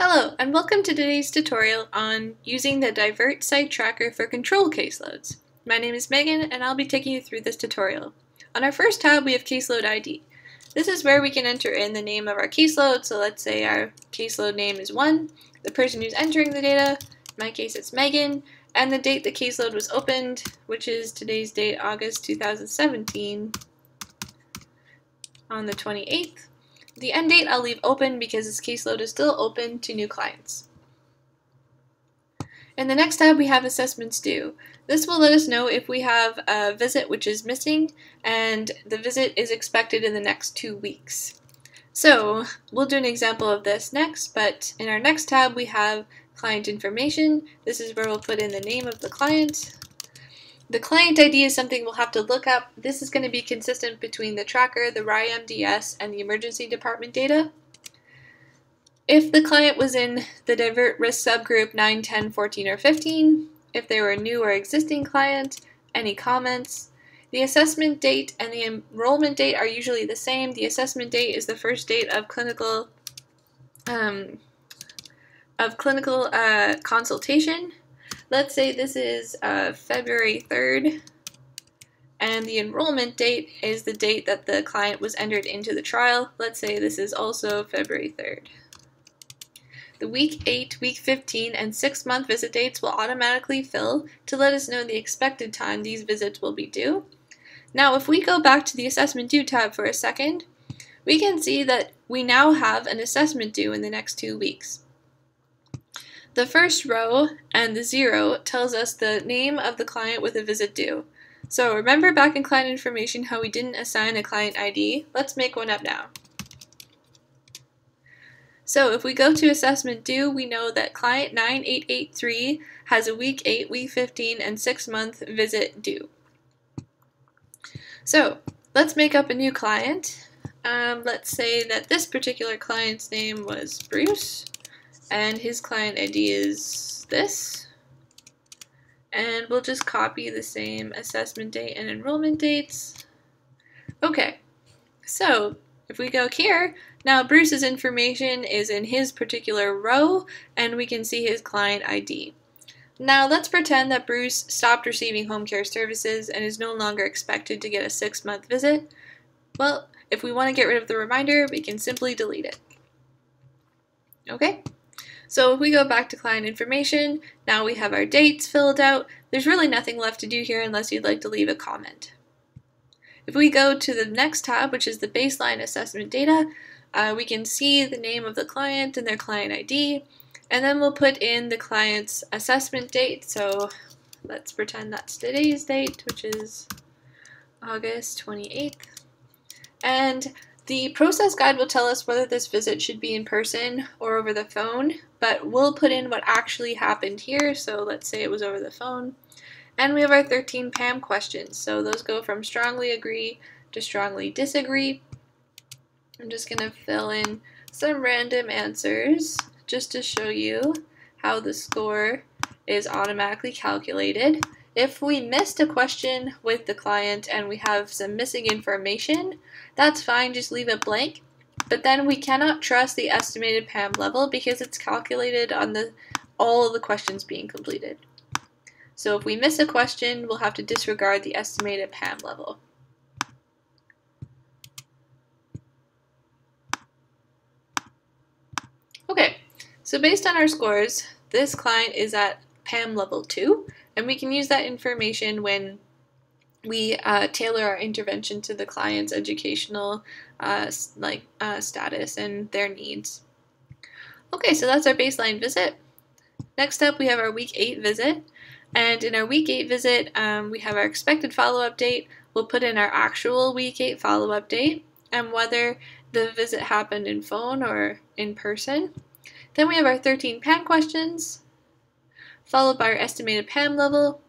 Hello, and welcome to today's tutorial on using the DIVERT site tracker for control caseloads. My name is Megan, and I'll be taking you through this tutorial. On our first tab, we have caseload ID. This is where we can enter in the name of our caseload, so let's say our caseload name is 1, the person who's entering the data, in my case it's Megan, and the date the caseload was opened, which is today's date, August 2017, on the 28th. The end date I'll leave open because this caseload is still open to new clients. In the next tab we have assessments due. This will let us know if we have a visit which is missing and the visit is expected in the next 2 weeks. So we'll do an example of this next, but in our next tab we have client information. This is where we'll put in the name of the client. The client ID is something we'll have to look up. This is going to be consistent between the tracker, the RIMDS, and the emergency department data. If the client was in the DIVERT risk subgroup 9, 10, 14, or 15, if they were a new or existing client, any comments. The assessment date and the enrollment date are usually the same. The assessment date is the first date of clinical consultation. Let's say this is February 3rd, and the enrollment date is the date that the client was entered into the trial. Let's say this is also February 3rd. The week 8, week 15, and 6-month visit dates will automatically fill to let us know the expected time these visits will be due. Now, if we go back to the assessment due tab for a second, we can see that we now have an assessment due in the next 2 weeks. The first row and the 0 tells us the name of the client with a visit due. So remember back in client information how we didn't assign a client ID? Let's make one up now. So if we go to assessment due, we know that client 9883 has a week 8, week 15, and 6-month visit due. So let's make up a new client. Let's say that this particular client's name was Bruce. And his client ID is this, and we'll just copy the same assessment date and enrollment dates. Okay, so if we go here, now Bruce's information is in his particular row, and we can see his client ID. Now let's pretend that Bruce stopped receiving home care services and is no longer expected to get a 6-month visit. Well, if we want to get rid of the reminder, we can simply delete it. Okay? So if we go back to client information, now we have our dates filled out. There's really nothing left to do here unless you'd like to leave a comment. If we go to the next tab, which is the baseline assessment data, we can see the name of the client and their client ID, and then we'll put in the client's assessment date. So let's pretend that's today's date, which is August 28th. And the process guide will tell us whether this visit should be in person or over the phone, but we'll put in what actually happened here, so let's say it was over the phone. And we have our 13 PAM questions, so those go from strongly agree to strongly disagree. I'm just going to fill in some random answers just to show you how the score is automatically calculated. If we missed a question with the client and we have some missing information, that's fine, just leave it blank. But then we cannot trust the estimated PAM level because it's calculated on all of the questions being completed. So if we miss a question, we'll have to disregard the estimated PAM level. Okay, so based on our scores, this client is at PAM level 2, and we can use that information when we tailor our intervention to the client's educational status and their needs. Okay, so that's our baseline visit. Next up, we have our week 8 visit, and in our week 8 visit, we have our expected follow-up date. We'll put in our actual week 8 follow-up date and whether the visit happened in phone or in person. Then we have our 13 PAM questions, followed by our estimated PAM level.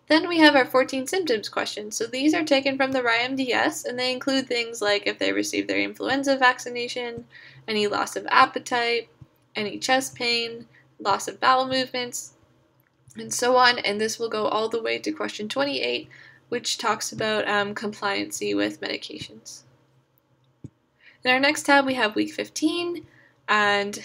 Then we have our 14 symptoms questions. So these are taken from the RIMDS, and they include things like if they received their influenza vaccination, any loss of appetite, any chest pain, loss of bowel movements, and so on. And this will go all the way to question 28, which talks about compliancy with medications. In our next tab, we have week 15. and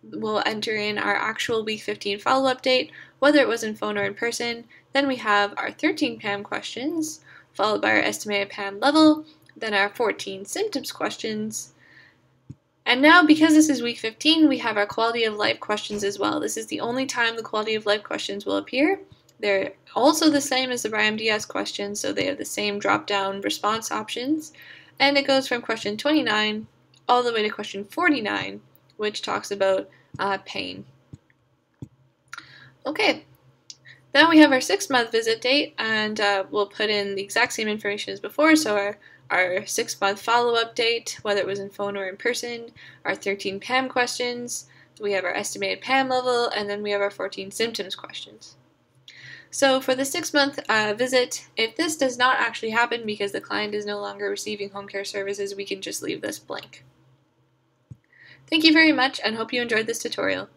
we'll enter in our actual week 15 follow-up date, whether it was in phone or in person. Then we have our 13 PAM questions, followed by our estimated PAM level, then our 14 symptoms questions. And now, because this is week 15, we have our quality of life questions as well. This is the only time the quality of life questions will appear. They're also the same as the RIMDS questions, so they have the same drop-down response options. And it goes from question 29 all the way to question 49, which talks about pain. Okay, then we have our 6-month visit date, and we'll put in the exact same information as before, so our 6-month follow-up date, whether it was in phone or in person, our 13 PAM questions, we have our estimated PAM level, and then we have our 14 symptoms questions. So for the 6-month visit, if this does not actually happen because the client is no longer receiving home care services, we can just leave this blank. Thank you very much, and hope you enjoyed this tutorial.